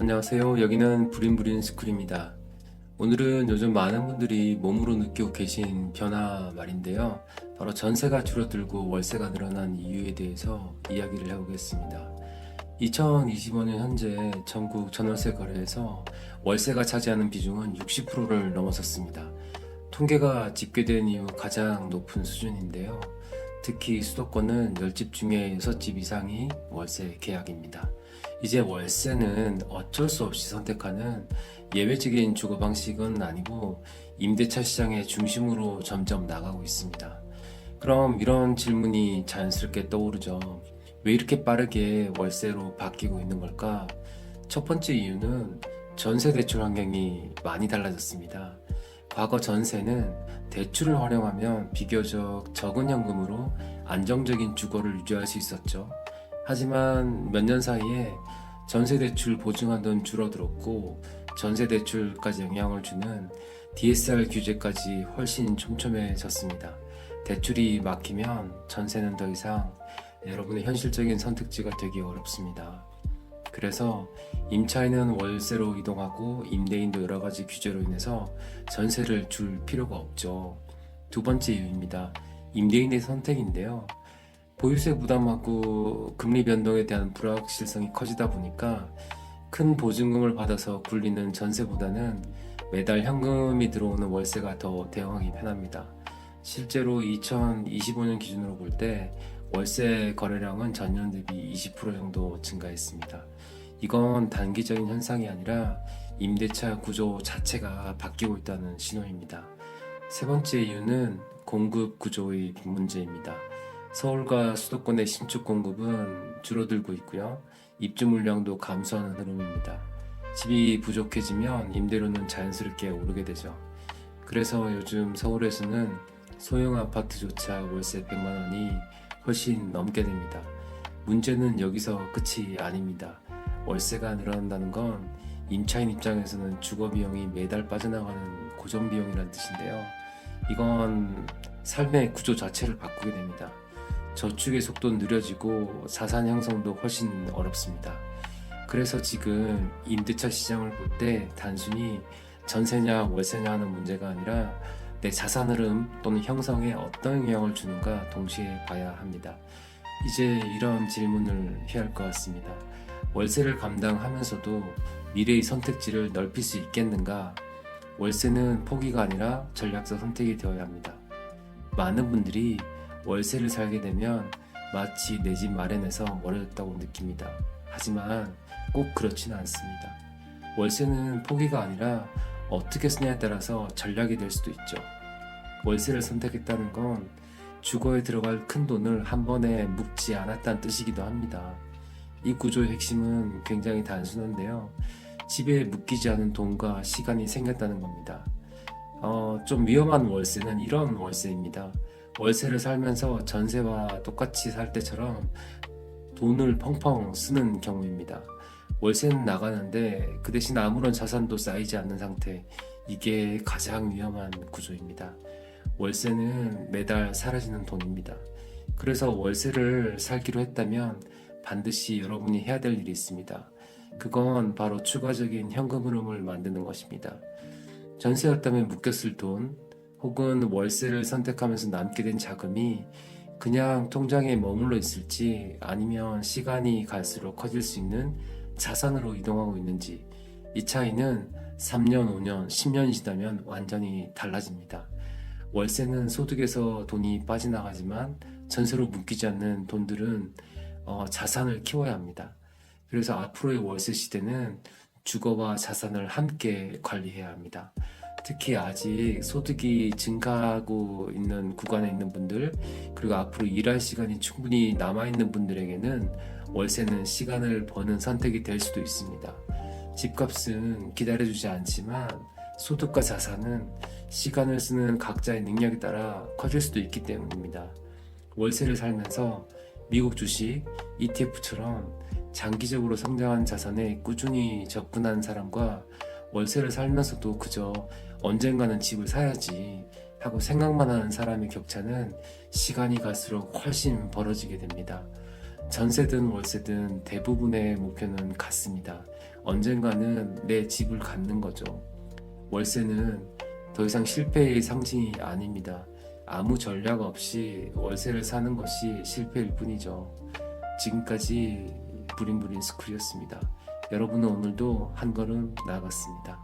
안녕하세요. 여기는 부린부린 스쿨입니다. 오늘은 요즘 많은 분들이 몸으로 느끼고 계신 변화 말인데요. 바로 전세가 줄어들고 월세가 늘어난 이유에 대해서 이야기를 해보겠습니다. 2025년 현재 전국 전월세 거래에서 월세가 차지하는 비중은 60%를 넘어섰습니다. 통계가 집계된 이후 가장 높은 수준인데요. 특히 수도권은 10집 중에 6집 이상이 월세 계약입니다. 이제 월세는 어쩔 수 없이 선택하는 예외적인 주거 방식은 아니고 임대차 시장의 중심으로 점점 나가고 있습니다. 그럼 이런 질문이 자연스럽게 떠오르죠. 왜 이렇게 빠르게 월세로 바뀌고 있는 걸까? 첫 번째 이유는 전세 대출 환경이 많이 달라졌습니다. 과거 전세는 대출을 활용하면 비교적 적은 현금으로 안정적인 주거를 유지할 수 있었죠. 하지만 몇 년 사이에 전세 대출 보증한도는 줄어들었고 전세 대출까지 영향을 주는 DSR 규제까지 훨씬 촘촘해졌습니다. 대출이 막히면 전세는 더 이상 여러분의 현실적인 선택지가 되기 어렵습니다. 그래서 임차인은 월세로 이동하고 임대인도 여러 가지 규제로 인해서 전세를 줄 필요가 없죠. 두 번째 이유입니다. 임대인의 선택인데요. 보유세 부담하고 금리 변동에 대한 불확실성이 커지다 보니까 큰 보증금을 받아서 굴리는 전세보다는 매달 현금이 들어오는 월세가 더 대응하기 편합니다. 실제로 2025년 기준으로 볼 때 월세 거래량은 전년 대비 20% 정도 증가했습니다. 이건 단기적인 현상이 아니라 임대차 구조 자체가 바뀌고 있다는 신호입니다. 세 번째 이유는 공급 구조의 문제입니다. 서울과 수도권의 신축 공급은 줄어들고 있고요. 입주 물량도 감소하는 흐름입니다. 집이 부족해지면 임대료는 자연스럽게 오르게 되죠. 그래서 요즘 서울에서는 소형 아파트조차 월세 100만 원이 훨씬 넘게 됩니다. 문제는 여기서 끝이 아닙니다. 월세가 늘어난다는 건 임차인 입장에서는 주거 비용이 매달 빠져나가는 고정 비용이란 뜻인데요. 이건 삶의 구조 자체를 바꾸게 됩니다. 저축의 속도는 느려지고 자산 형성도 훨씬 어렵습니다. 그래서 지금 임대차 시장을 볼 때 단순히 전세냐 월세냐 하는 문제가 아니라 내 자산 흐름 또는 형성에 어떤 영향을 주는가 동시에 봐야 합니다. 이제 이런 질문을 해야 할 것 같습니다. 월세를 감당하면서도 미래의 선택지를 넓힐 수 있겠는가? 월세는 포기가 아니라 전략적 선택이 되어야 합니다. 많은 분들이 월세를 살게 되면 마치 내 집 마련에서 멀어졌다고 느낍니다. 하지만 꼭 그렇지는 않습니다. 월세는 포기가 아니라 어떻게 쓰냐에 따라서 전략이 될 수도 있죠. 월세를 선택했다는 건 주거에 들어갈 큰 돈을 한 번에 묶지 않았다는 뜻이기도 합니다. 이 구조의 핵심은 굉장히 단순한데요. 집에 묶이지 않은 돈과 시간이 생겼다는 겁니다. 좀 위험한 월세는 이런 월세입니다. 월세를 살면서 전세와 똑같이 살 때처럼 돈을 펑펑 쓰는 경우입니다. 월세는 나가는데 그 대신 아무런 자산도 쌓이지 않는 상태, 이게 가장 위험한 구조입니다. 월세는 매달 사라지는 돈입니다. 그래서 월세를 살기로 했다면 반드시 여러분이 해야 될 일이 있습니다. 그건 바로 추가적인 현금 흐름을 만드는 것입니다. 전세였다면 묶였을 돈, 혹은 월세를 선택하면서 남게 된 자금이 그냥 통장에 머물러 있을지 아니면 시간이 갈수록 커질 수 있는 자산으로 이동하고 있는지, 이 차이는 3년, 5년, 10년이 지나면 완전히 달라집니다. 월세는 소득에서 돈이 빠져나가지만 전세로 묶이지 않는 돈들은 자산을 키워야 합니다. 그래서 앞으로의 월세 시대는 주거와 자산을 함께 관리해야 합니다. 특히 아직 소득이 증가하고 있는 구간에 있는 분들, 그리고 앞으로 일할 시간이 충분히 남아있는 분들에게는 월세는 시간을 버는 선택이 될 수도 있습니다. 집값은 기다려주지 않지만 소득과 자산은 시간을 쓰는 각자의 능력에 따라 커질 수도 있기 때문입니다. 월세를 살면서 미국 주식, ETF처럼 장기적으로 성장한 자산에 꾸준히 접근한 사람과 월세를 살면서도 그저 언젠가는 집을 사야지 하고 생각만 하는 사람의 격차는 시간이 갈수록 훨씬 벌어지게 됩니다. 전세든 월세든 대부분의 목표는 같습니다. 언젠가는 내 집을 갖는 거죠. 월세는 더 이상 실패의 상징이 아닙니다. 아무 전략 없이 월세를 사는 것이 실패일 뿐이죠. 지금까지 브림브린 스쿨이었습니다. 여러분은 오늘도 한 걸음 나아갔습니다.